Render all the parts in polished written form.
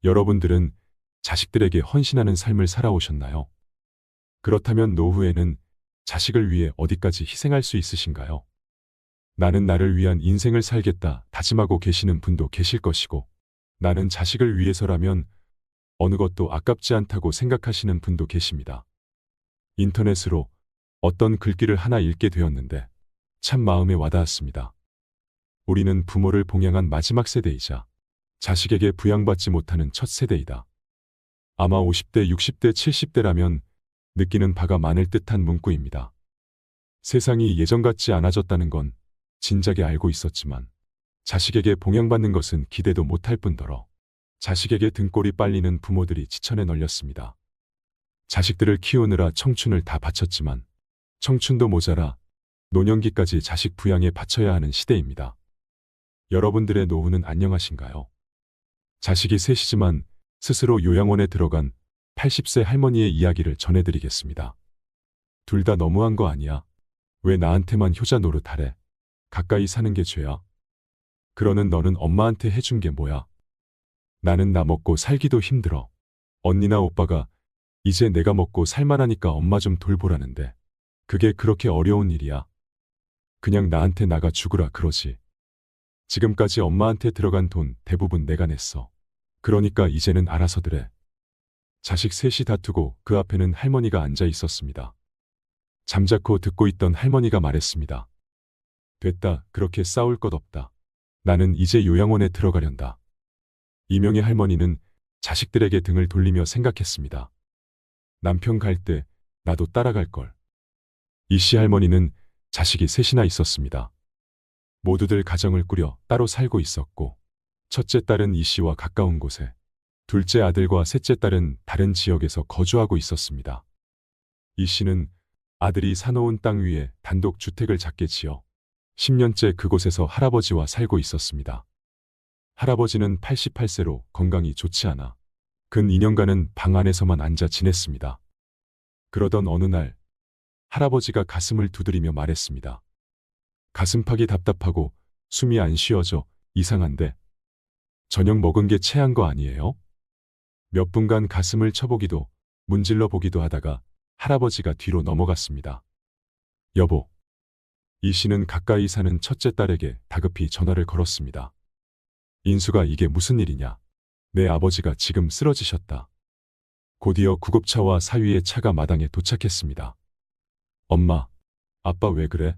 여러분들은 자식들에게 헌신하는 삶을 살아오셨나요? 그렇다면 노후에는 자식을 위해 어디까지 희생할 수 있으신가요? 나는 나를 위한 인생을 살겠다 다짐하고 계시는 분도 계실 것이고, 나는 자식을 위해서라면 어느 것도 아깝지 않다고 생각하시는 분도 계십니다. 인터넷으로 어떤 글귀를 하나 읽게 되었는데 참 마음에 와닿았습니다. 우리는 부모를 봉양한 마지막 세대이자 자식에게 부양받지 못하는 첫 세대이다. 아마 50대, 60대, 70대라면 느끼는 바가 많을 듯한 문구입니다. 세상이 예전 같지 않아졌다는 건 진작에 알고 있었지만 자식에게 봉양받는 것은 기대도 못할 뿐더러 자식에게 등골이 빨리는 부모들이 지천에 널렸습니다. 자식들을 키우느라 청춘을 다 바쳤지만 청춘도 모자라 노년기까지 자식 부양에 바쳐야 하는 시대입니다. 여러분들의 노후는 안녕하신가요? 자식이 셋이지만 스스로 요양원에 들어간 80세 할머니의 이야기를 전해드리겠습니다. 둘 다 너무한 거 아니야? 왜 나한테만 효자 노릇하래? 가까이 사는 게 죄야? 그러는 너는 엄마한테 해준 게 뭐야? 나는 나 먹고 살기도 힘들어. 언니나 오빠가 이제 내가 먹고 살만하니까 엄마 좀 돌보라는데 그게 그렇게 어려운 일이야? 그냥 나한테 나가 죽으라 그러지. 지금까지 엄마한테 들어간 돈 대부분 내가 냈어. 그러니까 이제는 알아서들 해. 자식 셋이 다투고 그 앞에는 할머니가 앉아 있었습니다. 잠자코 듣고 있던 할머니가 말했습니다. 됐다, 그렇게 싸울 것 없다. 나는 이제 요양원에 들어가련다. 이명의 할머니는 자식들에게 등을 돌리며 생각했습니다. 남편 갈 때 나도 따라갈 걸. 이씨 할머니는 자식이 셋이나 있었습니다. 모두들 가정을 꾸려 따로 살고 있었고, 첫째 딸은 이씨와 가까운 곳에, 둘째 아들과 셋째 딸은 다른 지역에서 거주하고 있었습니다. 이씨는 아들이 사놓은 땅 위에 단독 주택을 작게 지어 10년째 그곳에서 할아버지와 살고 있었습니다. 할아버지는 88세로 건강이 좋지 않아 근 2년간은 방 안에서만 앉아 지냈습니다. 그러던 어느 날 할아버지가 가슴을 두드리며 말했습니다. 가슴팍이 답답하고 숨이 안 쉬어져 이상한데 저녁 먹은 게 체한 거 아니에요? 몇 분간 가슴을 쳐보기도 문질러 보기도 하다가 할아버지가 뒤로 넘어갔습니다. 여보. 이 씨는 가까이 사는 첫째 딸에게 다급히 전화를 걸었습니다. 인수가 이게 무슨 일이냐? 내 아버지가 지금 쓰러지셨다. 곧이어 구급차와 사위의 차가 마당에 도착했습니다. 엄마, 아빠 왜 그래?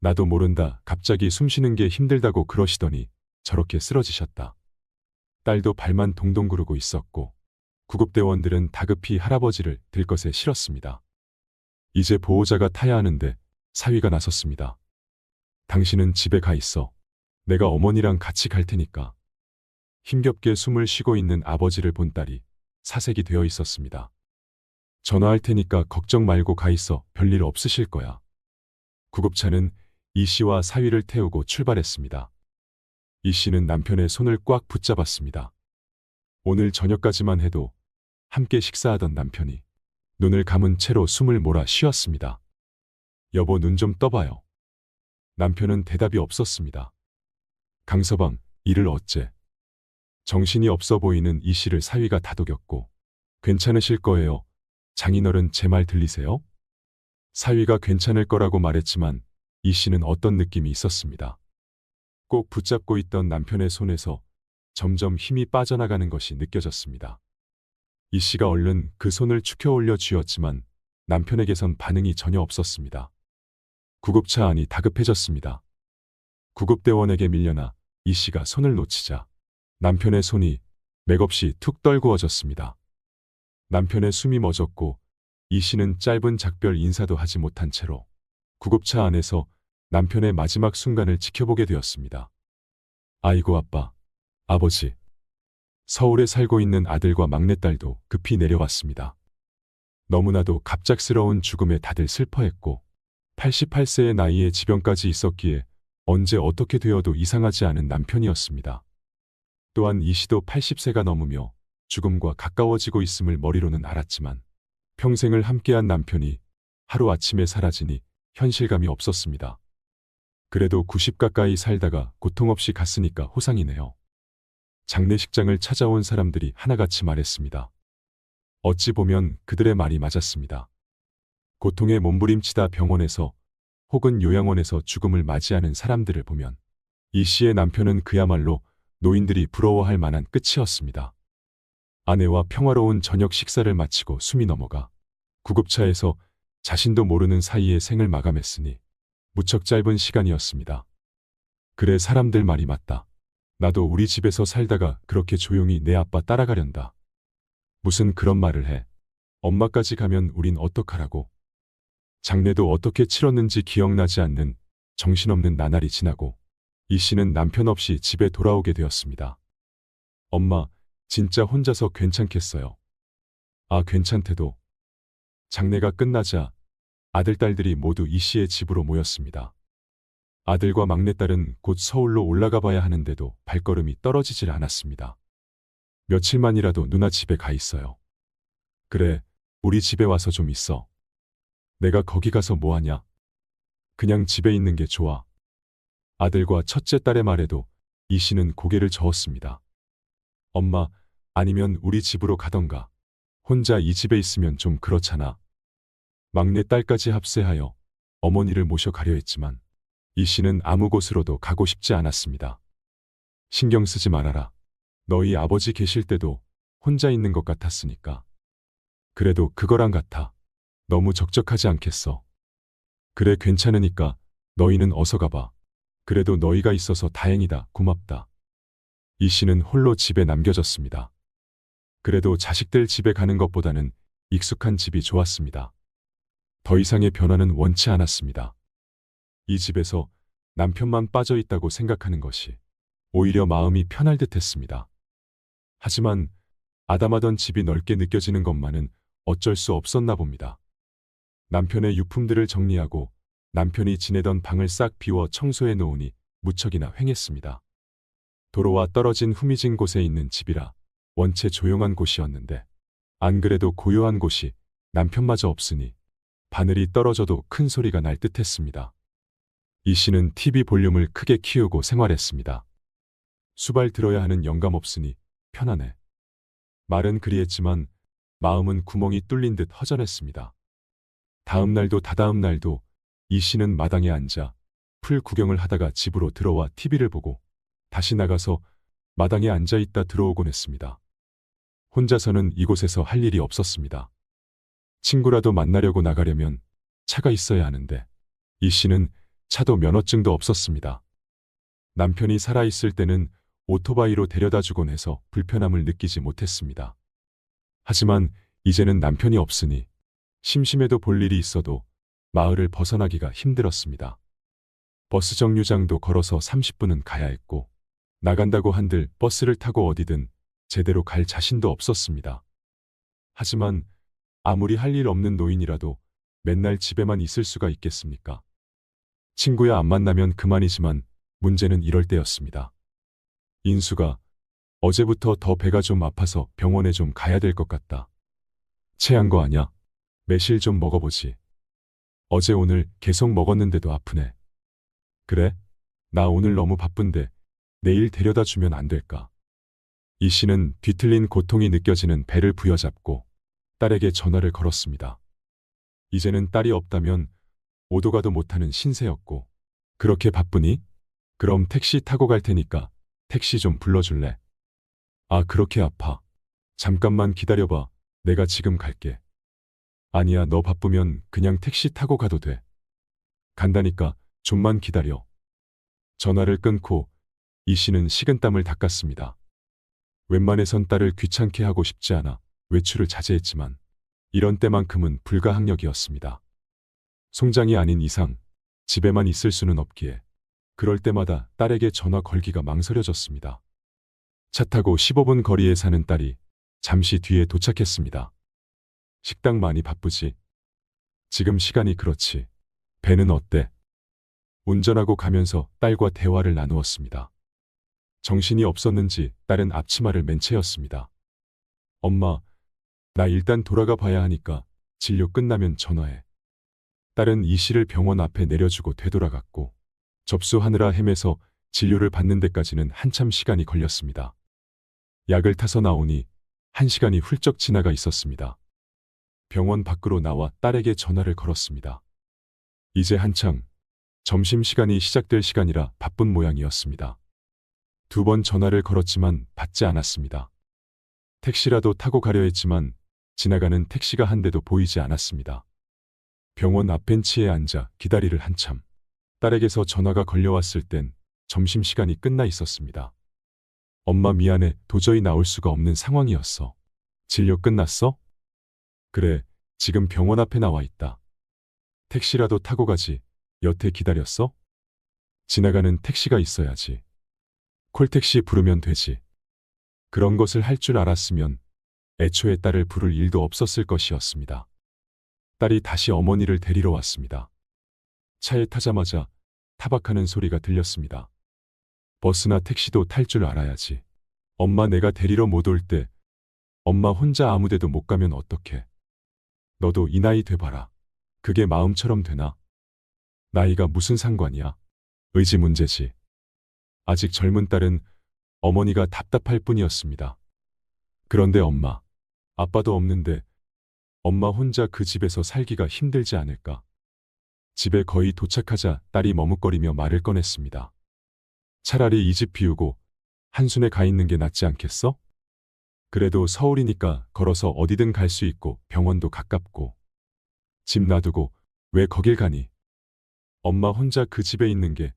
나도 모른다. 갑자기 숨쉬는 게 힘들다고 그러시더니 저렇게 쓰러지셨다. 딸도 발만 동동 구르고 있었고 구급대원들은 다급히 할아버지를 들것에 실었습니다. 이제 보호자가 타야 하는데 사위가 나섰습니다. 당신은 집에 가 있어. 내가 어머니랑 같이 갈 테니까. 힘겹게 숨을 쉬고 있는 아버지를 본 딸이 사색이 되어 있었습니다. 전화할 테니까 걱정 말고 가 있어. 별일 없으실 거야. 구급차는 이 씨와 사위를 태우고 출발했습니다. 이 씨는 남편의 손을 꽉 붙잡았습니다. 오늘 저녁까지만 해도 함께 식사하던 남편이 눈을 감은 채로 숨을 몰아 쉬었습니다. 여보, 눈 좀 떠봐요. 남편은 대답이 없었습니다. 강서방, 이를 어째? 정신이 없어 보이는 이 씨를 사위가 다독였고, 괜찮으실 거예요. 장인어른 제 말 들리세요? 사위가 괜찮을 거라고 말했지만 이 씨는 어떤 느낌이 있었습니다. 꼭 붙잡고 있던 남편의 손에서 점점 힘이 빠져나가는 것이 느껴졌습니다. 이 씨가 얼른 그 손을 축혀 올려 쥐었지만 남편에게선 반응이 전혀 없었습니다. 구급차 안이 다급해졌습니다. 구급대원에게 밀려나 이 씨가 손을 놓치자 남편의 손이 맥없이 툭 떨구어졌습니다. 남편의 숨이 멎었고 이 씨는 짧은 작별 인사도 하지 못한 채로 구급차 안에서 남편의 마지막 순간을 지켜보게 되었습니다. 아이고 아빠, 아버지. 서울에 살고 있는 아들과 막내딸도 급히 내려왔습니다. 너무나도 갑작스러운 죽음에 다들 슬퍼했고 88세의 나이에 지병까지 있었기에 언제 어떻게 되어도 이상하지 않은 남편이었습니다. 또한 이 씨도 80세가 넘으며 죽음과 가까워지고 있음을 머리로는 알았지만 평생을 함께한 남편이 하루아침에 사라지니 현실감이 없었습니다. 그래도 90 가까이 살다가 고통 없이 갔으니까 호상이네요. 장례식장을 찾아온 사람들이 하나같이 말했습니다. 어찌 보면 그들의 말이 맞았습니다. 고통에 몸부림치다 병원에서 혹은 요양원에서 죽음을 맞이하는 사람들을 보면 이 씨의 남편은 그야말로 노인들이 부러워할 만한 끝이었습니다. 아내와 평화로운 저녁 식사를 마치고 숨이 넘어가 구급차에서 자신도 모르는 사이에 생을 마감했으니 무척 짧은 시간이었습니다. 그래, 사람들 말이 맞다. 나도 우리 집에서 살다가 그렇게 조용히 내 아빠 따라가련다. 무슨 그런 말을 해. 엄마까지 가면 우린 어떡하라고. 장례도 어떻게 치렀는지 기억나지 않는 정신없는 나날이 지나고 이 씨는 남편 없이 집에 돌아오게 되었습니다. 엄마, 진짜 혼자서 괜찮겠어요? 아, 괜찮대도. 장례가 끝나자 아들, 딸들이 모두 이 씨의 집으로 모였습니다. 아들과 막내딸은 곧 서울로 올라가 봐야 하는데도 발걸음이 떨어지질 않았습니다. 며칠만이라도 누나 집에 가 있어요. 그래, 우리 집에 와서 좀 있어. 내가 거기 가서 뭐 하냐? 그냥 집에 있는 게 좋아. 아들과 첫째 딸의 말에도 이 씨는 고개를 저었습니다. 엄마, 아니면 우리 집으로 가던가. 혼자 이 집에 있으면 좀 그렇잖아. 막내 딸까지 합세하여 어머니를 모셔 가려 했지만 이 씨는 아무 곳으로도 가고 싶지 않았습니다. 신경 쓰지 말아라. 너희 아버지 계실 때도 혼자 있는 것 같았으니까. 그래도 그거랑 같아. 너무 적적하지 않겠어. 그래, 괜찮으니까 너희는 어서 가봐. 그래도 너희가 있어서 다행이다. 고맙다. 이 씨는 홀로 집에 남겨졌습니다. 그래도 자식들 집에 가는 것보다는 익숙한 집이 좋았습니다. 더 이상의 변화는 원치 않았습니다. 이 집에서 남편만 빠져 있다고 생각하는 것이 오히려 마음이 편할 듯 했습니다. 하지만 아담하던 집이 넓게 느껴지는 것만은 어쩔 수 없었나 봅니다. 남편의 유품들을 정리하고 남편이 지내던 방을 싹 비워 청소해 놓으니 무척이나 횡했습니다. 도로와 떨어진 후미진 곳에 있는 집이라 원체 조용한 곳이었는데 안 그래도 고요한 곳이 남편마저 없으니 바늘이 떨어져도 큰 소리가 날 듯했습니다. 이 씨는 TV 볼륨을 크게 키우고 생활했습니다. 수발 들어야 하는 영감 없으니 편하네. 말은 그리했지만 마음은 구멍이 뚫린 듯 허전했습니다. 다음 날도 다다음 날도 이 씨는 마당에 앉아 풀 구경을 하다가 집으로 들어와 TV를 보고 다시 나가서 마당에 앉아 있다 들어오곤 했습니다. 혼자서는 이곳에서 할 일이 없었습니다. 친구라도 만나려고 나가려면 차가 있어야 하는데 이 씨는 차도 면허증도 없었습니다. 남편이 살아있을 때는 오토바이로 데려다 주곤 해서 불편함을 느끼지 못했습니다. 하지만 이제는 남편이 없으니 심심해도 볼 일이 있어도 마을을 벗어나기가 힘들었습니다. 버스 정류장도 걸어서 30분은 가야 했고 나간다고 한들 버스를 타고 어디든 제대로 갈 자신도 없었습니다. 하지만 아무리 할 일 없는 노인이라도 맨날 집에만 있을 수가 있겠습니까? 친구야 안 만나면 그만이지만 문제는 이럴 때였습니다. 인수가 어제부터 더 배가 좀 아파서 병원에 좀 가야 될 것 같다. 체한 거 아냐? 매실 좀 먹어보지. 어제 오늘 계속 먹었는데도 아프네. 그래? 나 오늘 너무 바쁜데 내일 데려다 주면 안 될까? 이 씨는 뒤틀린 고통이 느껴지는 배를 부여잡고 딸에게 전화를 걸었습니다. 이제는 딸이 없다면 오도 가도 못하는 신세였고 그렇게 바쁘니? 그럼 택시 타고 갈 테니까 택시 좀 불러줄래? 아, 그렇게 아파. 잠깐만 기다려봐. 내가 지금 갈게. 아니야, 너 바쁘면 그냥 택시 타고 가도 돼. 간다니까 좀만 기다려. 전화를 끊고 이 씨는 식은땀을 닦았습니다. 웬만해선 딸을 귀찮게 하고 싶지 않아 외출을 자제했지만 이런 때만큼은 불가항력이었습니다. 송장이 아닌 이상 집에만 있을 수는 없기에 그럴 때마다 딸에게 전화 걸기가 망설여졌습니다. 차 타고 15분 거리에 사는 딸이 잠시 뒤에 도착했습니다. 식당 많이 바쁘지? 지금 시간이 그렇지. 배는 어때? 운전하고 가면서 딸과 대화를 나누었습니다. 정신이 없었는지 딸은 앞치마를 맨 채였습니다. 엄마, 나 일단 돌아가 봐야 하니까 진료 끝나면 전화해. 딸은 이 씨를 병원 앞에 내려주고 되돌아갔고 접수하느라 헤매서 진료를 받는 데까지는 한참 시간이 걸렸습니다. 약을 타서 나오니 1시간이 훌쩍 지나가 있었습니다. 병원 밖으로 나와 딸에게 전화를 걸었습니다. 이제 한창 점심시간이 시작될 시간이라 바쁜 모양이었습니다. 2번 전화를 걸었지만 받지 않았습니다. 택시라도 타고 가려 했지만 지나가는 택시가 한 대도 보이지 않았습니다. 병원 앞 벤치에 앉아 기다리를 한참. 딸에게서 전화가 걸려왔을 땐 점심시간이 끝나 있었습니다. 엄마 미안해. 도저히 나올 수가 없는 상황이었어. 진료 끝났어? 그래, 지금 병원 앞에 나와 있다. 택시라도 타고 가지. 여태 기다렸어? 지나가는 택시가 있어야지. 콜택시 부르면 되지. 그런 것을 할 줄 알았으면 애초에 딸을 부를 일도 없었을 것이었습니다. 딸이 다시 어머니를 데리러 왔습니다. 차에 타자마자 타박하는 소리가 들렸습니다. 버스나 택시도 탈 줄 알아야지. 엄마 내가 데리러 못 올 때 엄마 혼자 아무 데도 못 가면 어떡해. 너도 이 나이 돼봐라. 그게 마음처럼 되나? 나이가 무슨 상관이야. 의지 문제지. 아직 젊은 딸은 어머니가 답답할 뿐이었습니다. 그런데 엄마, 아빠도 없는데 엄마 혼자 그 집에서 살기가 힘들지 않을까? 집에 거의 도착하자 딸이 머뭇거리며 말을 꺼냈습니다. 차라리 이 집 비우고 한순에 가 있는 게 낫지 않겠어? 그래도 서울이니까 걸어서 어디든 갈 수 있고 병원도 가깝고. 집 놔두고 왜 거길 가니? 엄마 혼자 그 집에 있는 게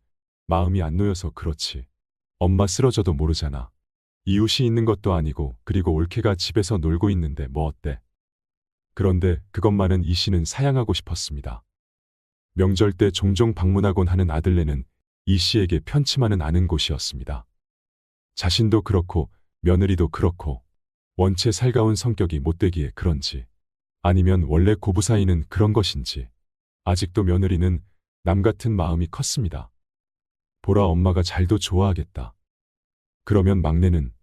마음이 안 놓여서 그렇지. 엄마 쓰러져도 모르잖아. 이웃이 있는 것도 아니고 그리고 올케가 집에서 놀고 있는데 뭐 어때? 그런데 그것만은 이 씨는 사양하고 싶었습니다. 명절 때 종종 방문하곤 하는 아들네는 이 씨에게 편치만은 않은 곳이었습니다. 자신도 그렇고 며느리도 그렇고 원체 살가운 성격이 못되기에 그런지 아니면 원래 고부 사이는 그런 것인지 아직도 며느리는 남 같은 마음이 컸습니다. 보라 엄마가 잘도 좋아하겠다. 그러면 막내는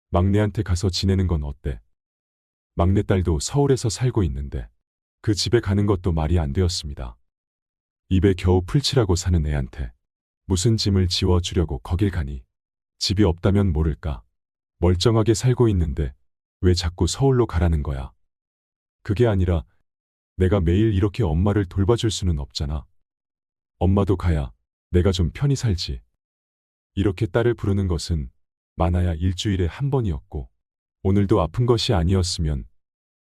막내한테 가서 지내는 건 어때? 막내딸도 서울에서 살고 있는데 그 집에 가는 것도 말이 안 되었습니다. 입에 겨우 풀칠하고 사는 애한테 무슨 짐을 지워주려고 거길 가니? 집이 없다면 모를까. 멀쩡하게 살고 있는데 왜 자꾸 서울로 가라는 거야? 그게 아니라 내가 매일 이렇게 엄마를 돌봐줄 수는 없잖아. 엄마도 가야 내가 좀 편히 살지. 이렇게 딸을 부르는 것은 많아야 일주일에 한 번이었고 오늘도 아픈 것이 아니었으면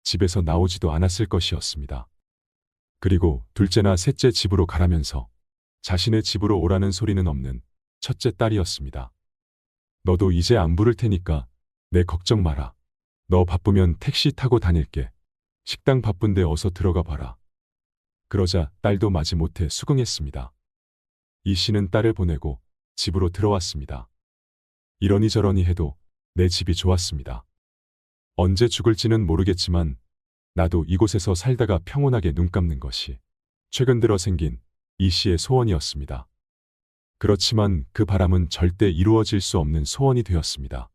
집에서 나오지도 않았을 것이었습니다. 그리고 둘째나 셋째 집으로 가라면서 자신의 집으로 오라는 소리는 없는 첫째 딸이었습니다. 너도 이제 안 부를 테니까 내 걱정 마라. 너 바쁘면 택시 타고 다닐게. 식당 바쁜데 어서 들어가 봐라. 그러자 딸도 마지못해 수긍했습니다. 이 씨는 딸을 보내고 집으로 들어왔습니다. 이러니 저러니 해도 내 집이 좋았습니다. 언제 죽을지는 모르겠지만 나도 이곳에서 살다가 평온하게 눈 감는 것이 최근 들어 생긴 이 씨의 소원이었습니다. 그렇지만 그 바람은 절대 이루어질 수 없는 소원이 되었습니다.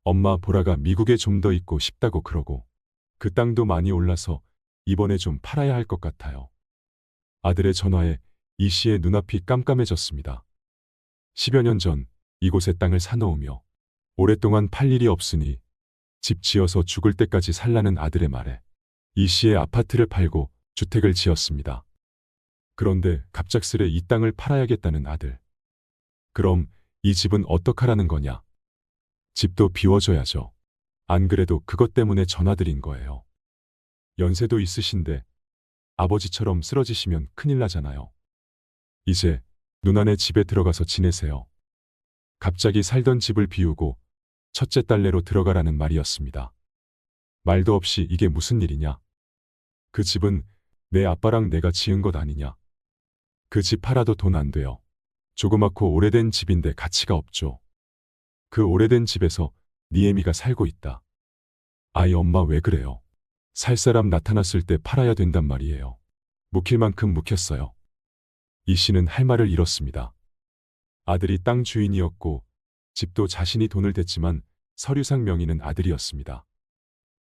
엄마 보라가 미국에 좀 더 있고 싶다고 그러고 그 땅도 많이 올라서 이번에 좀 팔아야 할 것 같아요. 아들의 전화에 이 씨의 눈앞이 깜깜해졌습니다. 10여 년 전 이곳에 땅을 사놓으며 오랫동안 팔 일이 없으니 집 지어서 죽을 때까지 살라는 아들의 말에 이 씨의 아파트를 팔고 주택을 지었습니다. 그런데 갑작스레 이 땅을 팔아야겠다는 아들. 그럼 이 집은 어떡하라는 거냐? 집도 비워줘야죠. 안 그래도 그것 때문에 전화드린 거예요. 연세도 있으신데 아버지처럼 쓰러지시면 큰일 나잖아요. 이제 누나네 집에 들어가서 지내세요. 갑자기 살던 집을 비우고 첫째 딸네로 들어가라는 말이었습니다. 말도 없이 이게 무슨 일이냐? 그 집은 내 아빠랑 내가 지은 것 아니냐? 그 집 팔아도 돈 안 돼요. 조그맣고 오래된 집인데 가치가 없죠. 그 오래된 집에서 니애미가 살고 있다. 아이 엄마 왜 그래요? 살 사람 나타났을 때 팔아야 된단 말이에요. 묵힐 만큼 묵혔어요. 이 씨는 할 말을 잃었습니다. 아들이 땅 주인이었고 집도 자신이 돈을 댔지만 서류상 명의는 아들이었습니다.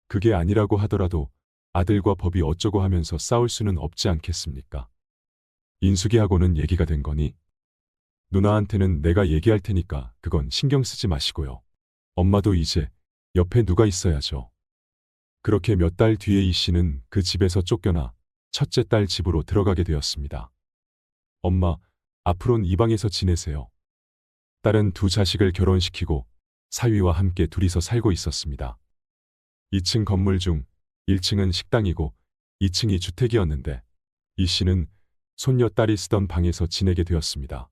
그게 아니라고 하더라도 아들과 법이 어쩌고 하면서 싸울 수는 없지 않겠습니까? 인숙이하고는 얘기가 된 거니? 누나한테는 내가 얘기할 테니까 그건 신경 쓰지 마시고요. 엄마도 이제 옆에 누가 있어야죠. 그렇게 몇 달 뒤에 이 씨는 그 집에서 쫓겨나 첫째 딸 집으로 들어가게 되었습니다. 엄마, 앞으론 이 방에서 지내세요. 딸은 두 자식을 결혼시키고 사위와 함께 둘이서 살고 있었습니다. 2층 건물 중 1층은 식당이고 2층이 주택이었는데 이 씨는 손녀 딸이 쓰던 방에서 지내게 되었습니다.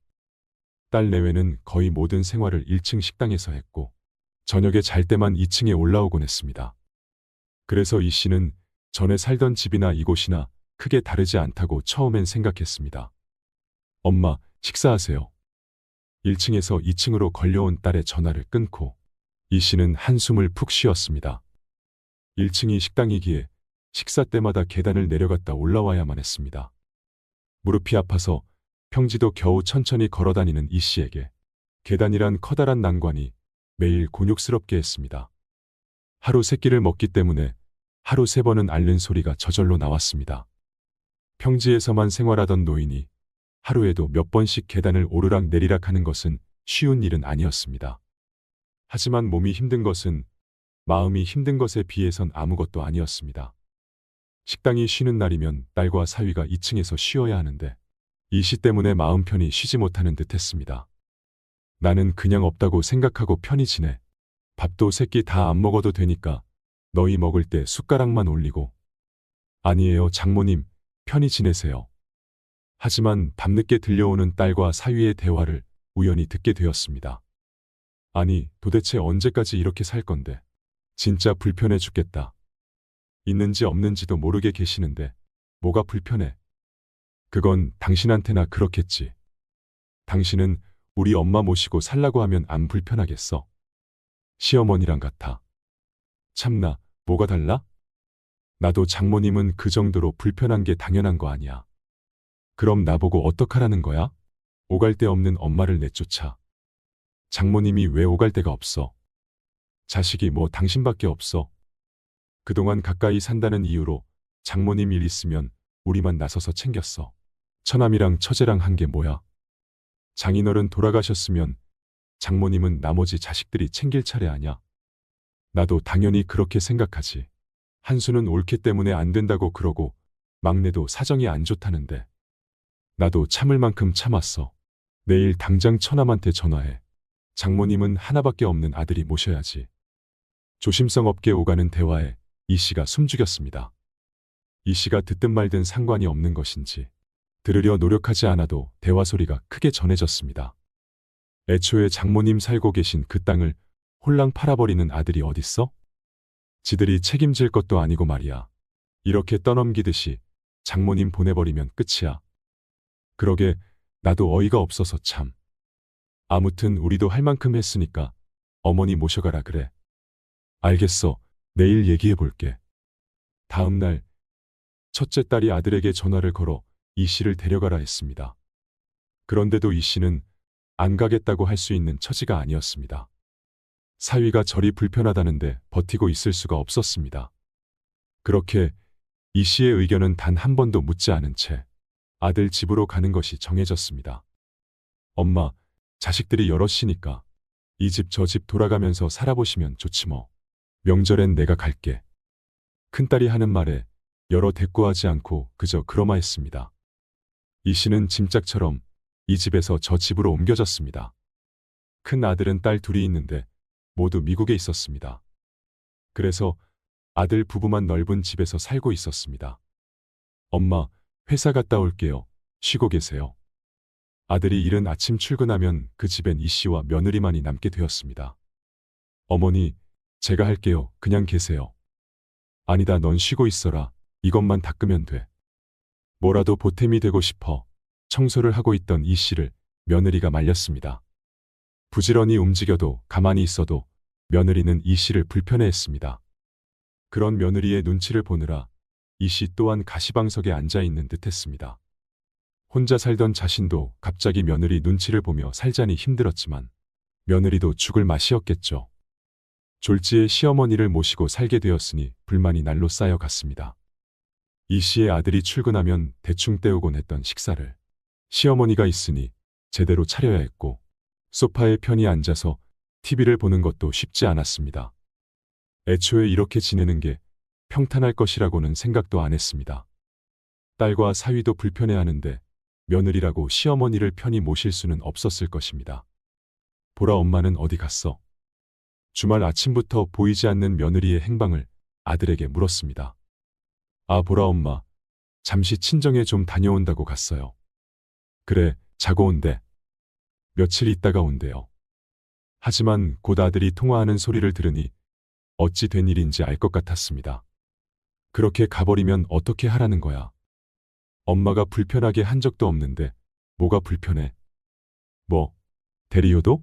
딸 내외는 거의 모든 생활을 1층 식당에서 했고 저녁에 잘 때만 2층에 올라오곤 했습니다. 그래서 이 씨는 전에 살던 집이나 이곳이나 크게 다르지 않다고 처음엔 생각했습니다. 엄마, 식사하세요. 1층에서 2층으로 걸려온 딸의 전화를 끊고 이 씨는 한숨을 푹 쉬었습니다. 1층이 식당이기에 식사 때마다 계단을 내려갔다 올라와야만 했습니다. 무릎이 아파서 평지도 겨우 천천히 걸어다니는 이 씨에게 계단이란 커다란 난관이 매일 곤욕스럽게 했습니다. 하루 3끼를 먹기 때문에 하루 3번은 앓는 소리가 저절로 나왔습니다. 평지에서만 생활하던 노인이 하루에도 몇 번씩 계단을 오르락 내리락 하는 것은 쉬운 일은 아니었습니다. 하지만 몸이 힘든 것은 마음이 힘든 것에 비해선 아무것도 아니었습니다. 식당이 쉬는 날이면 딸과 사위가 2층에서 쉬어야 하는데 이 씨 때문에 마음 편히 쉬지 못하는 듯 했습니다. 나는 그냥 없다고 생각하고 편히 지내. 밥도 3끼 다 안 먹어도 되니까 너희 먹을 때 숟가락만 올리고. 아니에요, 장모님. 편히 지내세요. 하지만 밤늦게 들려오는 딸과 사위의 대화를 우연히 듣게 되었습니다. 아니, 도대체 언제까지 이렇게 살 건데. 진짜 불편해 죽겠다. 있는지 없는지도 모르게 계시는데 뭐가 불편해. 그건 당신한테나 그렇겠지. 당신은 우리 엄마 모시고 살라고 하면 안 불편하겠어. 시어머니랑 같아. 참나, 뭐가 달라? 나도 장모님은 그 정도로 불편한 게 당연한 거 아니야. 그럼 나보고 어떡하라는 거야? 오갈 데 없는 엄마를 내쫓아. 장모님이 왜 오갈 데가 없어? 자식이 뭐 당신밖에 없어. 그동안 가까이 산다는 이유로 장모님 일 있으면 우리만 나서서 챙겼어. 처남이랑 처제랑 한 게 뭐야? 장인어른 돌아가셨으면 장모님은 나머지 자식들이 챙길 차례 아냐? 나도 당연히 그렇게 생각하지. 한수는 옳기 때문에 안 된다고 그러고 막내도 사정이 안 좋다는데 나도 참을 만큼 참았어. 내일 당장 처남한테 전화해. 장모님은 하나밖에 없는 아들이 모셔야지. 조심성 없게 오가는 대화에 이 씨가 숨죽였습니다. 이 씨가 듣든 말든 상관이 없는 것인지 들으려 노력하지 않아도 대화 소리가 크게 전해졌습니다. 애초에 장모님 살고 계신 그 땅을 홀랑 팔아버리는 아들이 어딨어? 지들이 책임질 것도 아니고 말이야. 이렇게 떠넘기듯이 장모님 보내버리면 끝이야. 그러게 나도 어이가 없어서 참. 아무튼 우리도 할 만큼 했으니까 어머니 모셔가라 그래. 알겠어. 내일 얘기해 볼게. 다음 날 첫째 딸이 아들에게 전화를 걸어 이 씨를 데려가라 했습니다. 그런데도 이 씨는 안 가겠다고 할 수 있는 처지가 아니었습니다. 사위가 저리 불편하다는데 버티고 있을 수가 없었습니다. 그렇게 이 씨의 의견은 단 한 번도 묻지 않은 채 아들 집으로 가는 것이 정해졌습니다. 엄마, 자식들이 여럿이니까 이 집 저 집 돌아가면서 살아보시면 좋지 뭐. 명절엔 내가 갈게. 큰딸이 하는 말에 여러 대꾸하지 않고 그저 그러마했습니다. 이 씨는 짐짝처럼 이 집에서 저 집으로 옮겨졌습니다. 큰 아들은 딸 둘이 있는데 모두 미국에 있었습니다. 그래서 아들 부부만 넓은 집에서 살고 있었습니다. 엄마, 회사 갔다 올게요. 쉬고 계세요. 아들이 이른 아침 출근하면 그 집엔 이 씨와 며느리만이 남게 되었습니다. 어머니, 제가 할게요. 그냥 계세요. 아니다, 넌 쉬고 있어라. 이것만 닦으면 돼. 뭐라도 보탬이 되고 싶어 청소를 하고 있던 이 씨를 며느리가 말렸습니다. 부지런히 움직여도 가만히 있어도 며느리는 이 씨를 불편해했습니다. 그런 며느리의 눈치를 보느라 이 씨 또한 가시방석에 앉아있는 듯했습니다. 혼자 살던 자신도 갑자기 며느리 눈치를 보며 살자니 힘들었지만 며느리도 죽을 맛이었겠죠. 졸지에 시어머니를 모시고 살게 되었으니 불만이 날로 쌓여갔습니다. 이 씨의 아들이 출근하면 대충 때우곤 했던 식사를 시어머니가 있으니 제대로 차려야 했고 소파에 편히 앉아서 TV를 보는 것도 쉽지 않았습니다. 애초에 이렇게 지내는 게 평탄할 것이라고는 생각도 안 했습니다. 딸과 사위도 불편해하는데 며느리라고 시어머니를 편히 모실 수는 없었을 것입니다. 보라 엄마는 어디 갔어? 주말 아침부터 보이지 않는 며느리의 행방을 아들에게 물었습니다. 아, 보라 엄마, 잠시 친정에 좀 다녀온다고 갔어요. 그래, 자고 온대. 며칠 있다가 온대요. 하지만 곧 아들이 통화하는 소리를 들으니 어찌 된 일인지 알 것 같았습니다. 그렇게 가버리면 어떻게 하라는 거야? 엄마가 불편하게 한 적도 없는데 뭐가 불편해? 뭐, 대리효도?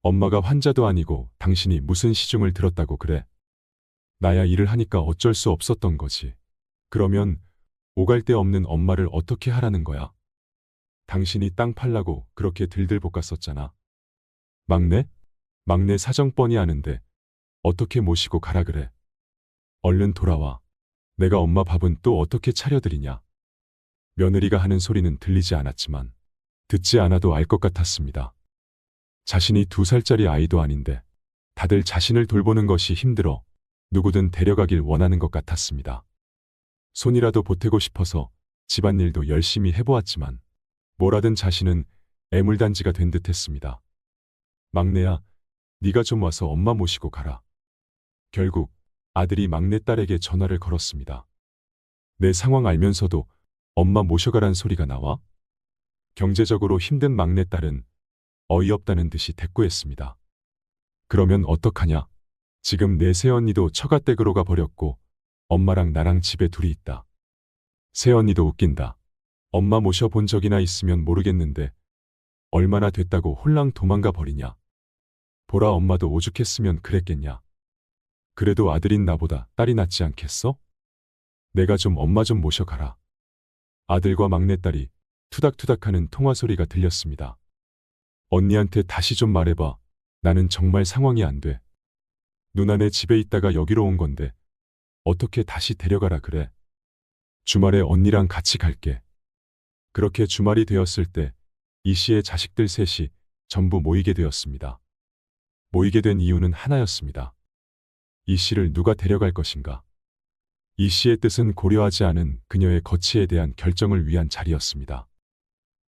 엄마가 환자도 아니고 당신이 무슨 시중을 들었다고 그래? 나야 일을 하니까 어쩔 수 없었던 거지. 그러면 오갈 데 없는 엄마를 어떻게 하라는 거야? 당신이 땅 팔라고 그렇게 들들 볶았었잖아. 막내? 막내 사정 뻔히 아는데 어떻게 모시고 가라 그래? 얼른 돌아와. 내가 엄마 밥은 또 어떻게 차려드리냐? 며느리가 하는 소리는 들리지 않았지만 듣지 않아도 알 것 같았습니다. 자신이 2살짜리 아이도 아닌데 다들 자신을 돌보는 것이 힘들어 누구든 데려가길 원하는 것 같았습니다. 손이라도 보태고 싶어서 집안일도 열심히 해보았지만 뭐라든 자신은 애물단지가 된 듯했습니다. 막내야, 네가 좀 와서 엄마 모시고 가라. 결국 아들이 막내딸에게 전화를 걸었습니다. 내 상황 알면서도 엄마 모셔가란 소리가 나와? 경제적으로 힘든 막내딸은 어이없다는 듯이 대꾸했습니다. 그러면 어떡하냐? 지금 내 새언니도 처가댁으로 가버렸고 엄마랑 나랑 집에 둘이 있다. 새언니도 웃긴다. 엄마 모셔본 적이나 있으면 모르겠는데 얼마나 됐다고 홀랑 도망가 버리냐. 보라 엄마도 오죽했으면 그랬겠냐. 그래도 아들인 나보다 딸이 낫지 않겠어? 내가 좀 엄마 좀 모셔가라. 아들과 막내딸이 투닥투닥하는 통화소리가 들렸습니다. 언니한테 다시 좀 말해봐. 나는 정말 상황이 안 돼. 누나네 집에 있다가 여기로 온 건데 어떻게 다시 데려가라 그래. 주말에 언니랑 같이 갈게. 그렇게 주말이 되었을 때 이 씨의 자식들 셋이 전부 모이게 되었습니다. 모이게 된 이유는 하나였습니다. 이 씨를 누가 데려갈 것인가. 이 씨의 뜻은 고려하지 않은 그녀의 거취에 대한 결정을 위한 자리였습니다.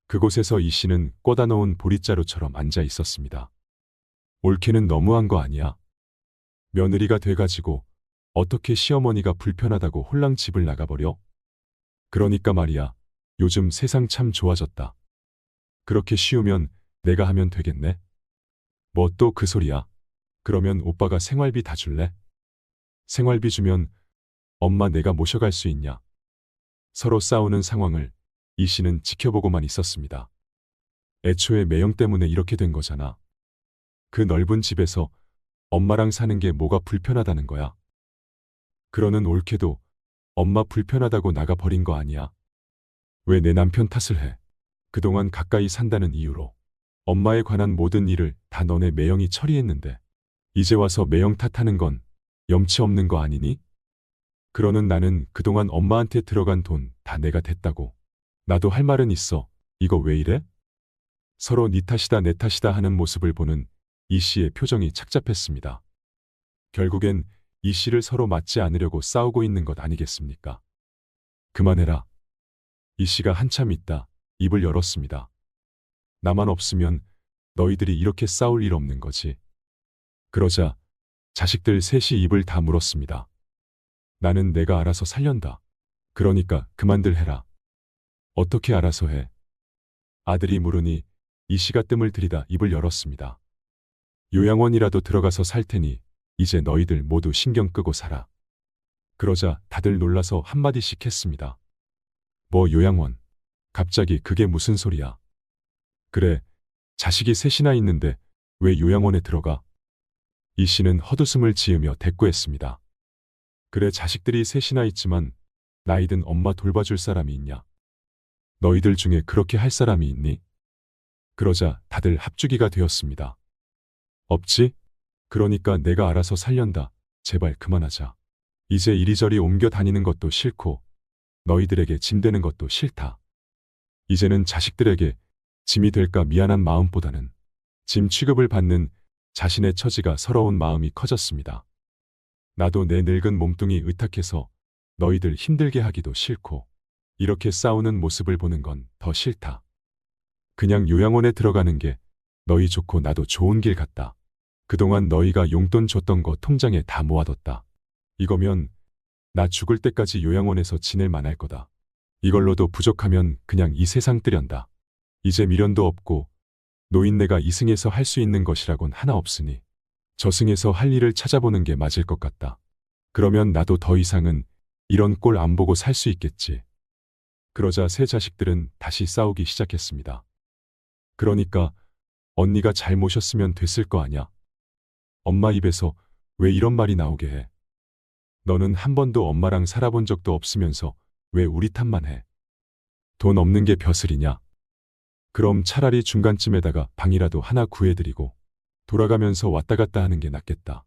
그곳에서 이 씨는 꽂아 놓은 보릿자루처럼 앉아 있었습니다. 옳게는 너무한 거 아니야? 며느리가 돼가지고 어떻게 시어머니가 불편하다고 홀랑 집을 나가버려? 그러니까 말이야, 요즘 세상 참 좋아졌다. 그렇게 쉬우면 내가 하면 되겠네? 뭐 또 그 소리야? 그러면 오빠가 생활비 다 줄래? 생활비 주면 엄마 내가 모셔갈 수 있냐? 서로 싸우는 상황을 이 씨는 지켜보고만 있었습니다. 애초에 매형 때문에 이렇게 된 거잖아. 그 넓은 집에서 엄마랑 사는 게 뭐가 불편하다는 거야? 그러는 옳게도 엄마 불편하다고 나가버린 거 아니야? 왜 내 남편 탓을 해? 그동안 가까이 산다는 이유로 엄마에 관한 모든 일을 다 너네 매형이 처리했는데 이제 와서 매형 탓하는 건 염치 없는 거 아니니? 그러는 나는 그동안 엄마한테 들어간 돈 다 내가 댔다고. 나도 할 말은 있어. 이거 왜 이래? 서로 네 탓이다 내 탓이다 하는 모습을 보는 이 씨의 표정이 착잡했습니다. 결국엔 이 씨를 서로 맞지 않으려고 싸우고 있는 것 아니겠습니까? 그만해라. 이 씨가 한참 있다 입을 열었습니다. 나만 없으면 너희들이 이렇게 싸울 일 없는 거지. 그러자 자식들 셋이 입을 다 물었습니다. 나는 내가 알아서 살련다. 그러니까 그만들 해라. 어떻게 알아서 해? 아들이 물으니 이 씨가 뜸을 들이다 입을 열었습니다. 요양원이라도 들어가서 살 테니 이제 너희들 모두 신경 끄고 살아. 그러자 다들 놀라서 한마디씩 했습니다. 뭐 요양원? 갑자기 그게 무슨 소리야? 그래, 자식이 셋이나 있는데 왜 요양원에 들어가? 이 씨는 헛웃음을 지으며 대꾸했습니다. 그래, 자식들이 셋이나 있지만 나이든 엄마 돌봐줄 사람이 있냐? 너희들 중에 그렇게 할 사람이 있니? 그러자 다들 합주기가 되었습니다. 없지? 그러니까 내가 알아서 살련다. 제발 그만하자. 이제 이리저리 옮겨 다니는 것도 싫고 너희들에게 짐 되는 것도 싫다. 이제는 자식들에게 짐이 될까 미안한 마음보다는 짐 취급을 받는 자신의 처지가 서러운 마음이 커졌습니다. 나도 내 늙은 몸뚱이 의탁해서 너희들 힘들게 하기도 싫고 이렇게 싸우는 모습을 보는 건 더 싫다. 그냥 요양원에 들어가는 게 너희 좋고 나도 좋은 길 같다. 그동안 너희가 용돈 줬던 거 통장에 다 모아뒀다. 이거면 나 죽을 때까지 요양원에서 지낼 만할 거다. 이걸로도 부족하면 그냥 이 세상 뜨련다. 이제 미련도 없고 노인네가 이승에서 할 수 있는 것이라곤 하나 없으니 저승에서 할 일을 찾아보는 게 맞을 것 같다. 그러면 나도 더 이상은 이런 꼴 안 보고 살 수 있겠지. 그러자 세 자식들은 다시 싸우기 시작했습니다. 그러니까 언니가 잘 모셨으면 됐을 거 아냐. 엄마 입에서 왜 이런 말이 나오게 해. 너는 한 번도 엄마랑 살아본 적도 없으면서 왜 우리 탓만 해. 돈 없는 게 벼슬이냐. 그럼 차라리 중간쯤에다가 방이라도 하나 구해드리고 돌아가면서 왔다 갔다 하는 게 낫겠다.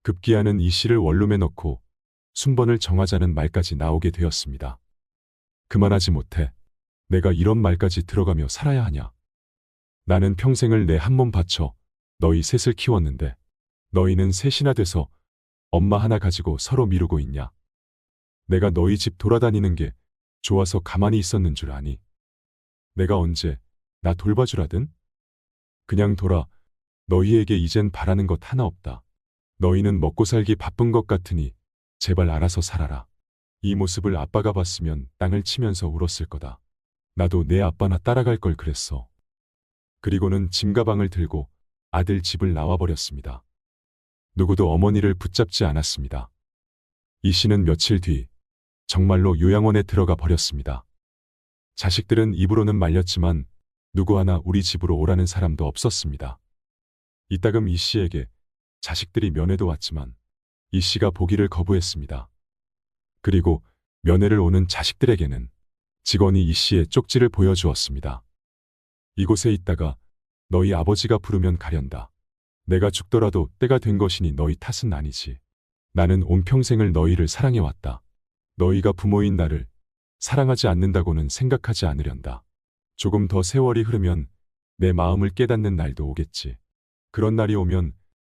급기야는 이 씨를 원룸에 넣고 순번을 정하자는 말까지 나오게 되었습니다. 그만하지 못해 내가 이런 말까지 들어가며 살아야 하냐. 나는 평생을 내 한 몸 바쳐 너희 셋을 키웠는데 너희는 셋이나 돼서 엄마 하나 가지고 서로 미루고 있냐. 내가 너희 집 돌아다니는 게 좋아서 가만히 있었는 줄 아니. 내가 언제 나 돌봐주라든? 그냥 돌아. 너희에게 이젠 바라는 것 하나 없다. 너희는 먹고 살기 바쁜 것 같으니 제발 알아서 살아라. 이 모습을 아빠가 봤으면 땅을 치면서 울었을 거다. 나도 내 아빠나 따라갈 걸 그랬어. 그리고는 짐가방을 들고 아들 집을 나와버렸습니다. 누구도 어머니를 붙잡지 않았습니다. 이 씨는 며칠 뒤 정말로 요양원에 들어가 버렸습니다. 자식들은 입으로는 말렸지만 누구 하나 우리 집으로 오라는 사람도 없었습니다. 이따금 이 씨에게 자식들이 면회도 왔지만 이 씨가 보기를 거부했습니다. 그리고 면회를 오는 자식들에게는 직원이 이 씨의 쪽지를 보여주었습니다. 이곳에 있다가 너희 아버지가 부르면 가련다. 내가 죽더라도 때가 된 것이니 너희 탓은 아니지. 나는 온 평생을 너희를 사랑해왔다. 너희가 부모인 나를 사랑하지 않는다고는 생각하지 않으련다. 조금 더 세월이 흐르면 내 마음을 깨닫는 날도 오겠지. 그런 날이 오면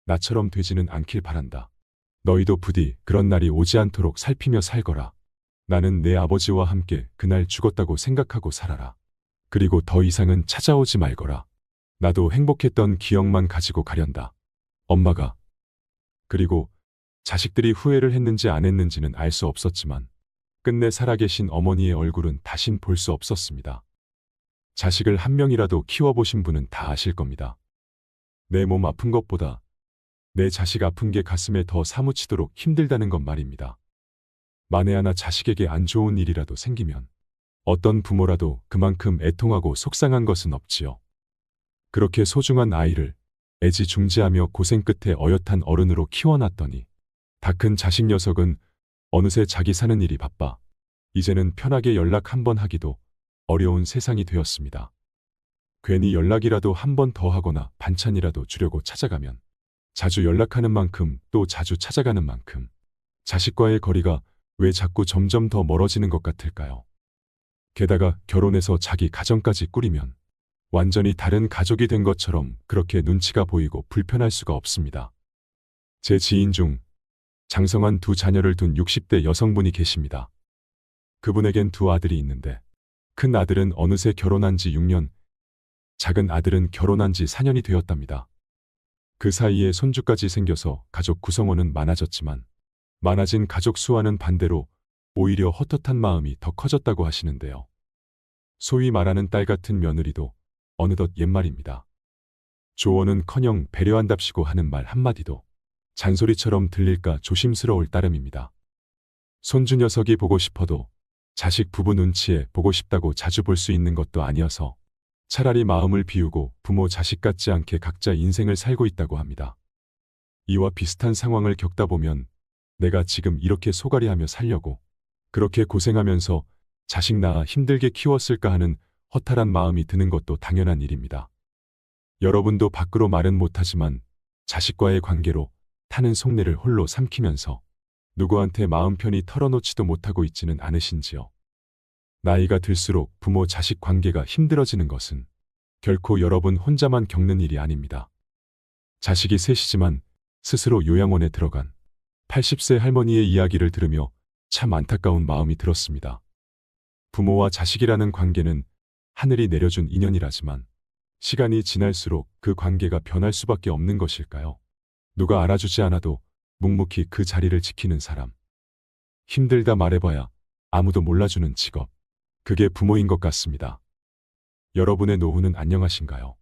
나처럼 되지는 않길 바란다. 너희도 부디 그런 날이 오지 않도록 살피며 살거라. 나는 내 아버지와 함께 그날 죽었다고 생각하고 살아라. 그리고 더 이상은 찾아오지 말거라. 나도 행복했던 기억만 가지고 가련다. 엄마가. 그리고 자식들이 후회를 했는지 안 했는지는 알 수 없었지만 끝내 살아계신 어머니의 얼굴은 다신 볼 수 없었습니다. 자식을 한 명이라도 키워보신 분은 다 아실 겁니다. 내 몸 아픈 것보다 내 자식 아픈 게 가슴에 더 사무치도록 힘들다는 것 말입니다. 만에 하나 자식에게 안 좋은 일이라도 생기면 어떤 부모라도 그만큼 애통하고 속상한 것은 없지요. 그렇게 소중한 아이를 애지중지하며 고생 끝에 어엿한 어른으로 키워놨더니 다 큰 자식 녀석은 어느새 자기 사는 일이 바빠 이제는 편하게 연락 한 번 하기도 어려운 세상이 되었습니다. 괜히 연락이라도 한 번 더 하거나 반찬이라도 주려고 찾아가면 자주 연락하는 만큼 또 자주 찾아가는 만큼 자식과의 거리가 왜 자꾸 점점 더 멀어지는 것 같을까요? 게다가 결혼해서 자기 가정까지 꾸리면 완전히 다른 가족이 된 것처럼 그렇게 눈치가 보이고 불편할 수가 없습니다. 제 지인 중 장성한 두 자녀를 둔 60대 여성분이 계십니다. 그분에겐 두 아들이 있는데 큰 아들은 어느새 결혼한 지 6년, 작은 아들은 결혼한 지 4년이 되었답니다. 그 사이에 손주까지 생겨서 가족 구성원은 많아졌지만 많아진 가족 수와는 반대로 오히려 헛헛한 마음이 더 커졌다고 하시는데요. 소위 말하는 딸 같은 며느리도 어느덧 옛말입니다. 조언은커녕 배려한답시고 하는 말 한마디도 잔소리처럼 들릴까 조심스러울 따름입니다. 손주 녀석이 보고 싶어도 자식 부부 눈치에 보고 싶다고 자주 볼 수 있는 것도 아니어서 차라리 마음을 비우고 부모 자식 같지 않게 각자 인생을 살고 있다고 합니다. 이와 비슷한 상황을 겪다 보면 내가 지금 이렇게 소갈이하며 살려고 그렇게 고생하면서 자식 낳아 힘들게 키웠을까 하는 허탈한 마음이 드는 것도 당연한 일입니다. 여러분도 밖으로 말은 못하지만 자식과의 관계로 타는 속내를 홀로 삼키면서 누구한테 마음 편히 털어놓지도 못하고 있지는 않으신지요. 나이가 들수록 부모 자식 관계가 힘들어지는 것은 결코 여러분 혼자만 겪는 일이 아닙니다. 자식이 셋이지만 스스로 요양원에 들어간 80세 할머니의 이야기를 들으며 참 안타까운 마음이 들었습니다. 부모와 자식이라는 관계는 하늘이 내려준 인연이라지만 시간이 지날수록 그 관계가 변할 수밖에 없는 것일까요? 누가 알아주지 않아도 묵묵히 그 자리를 지키는 사람. 힘들다 말해봐야 아무도 몰라주는 직업. 그게 부모인 것 같습니다. 여러분의 노후는 안녕하신가요?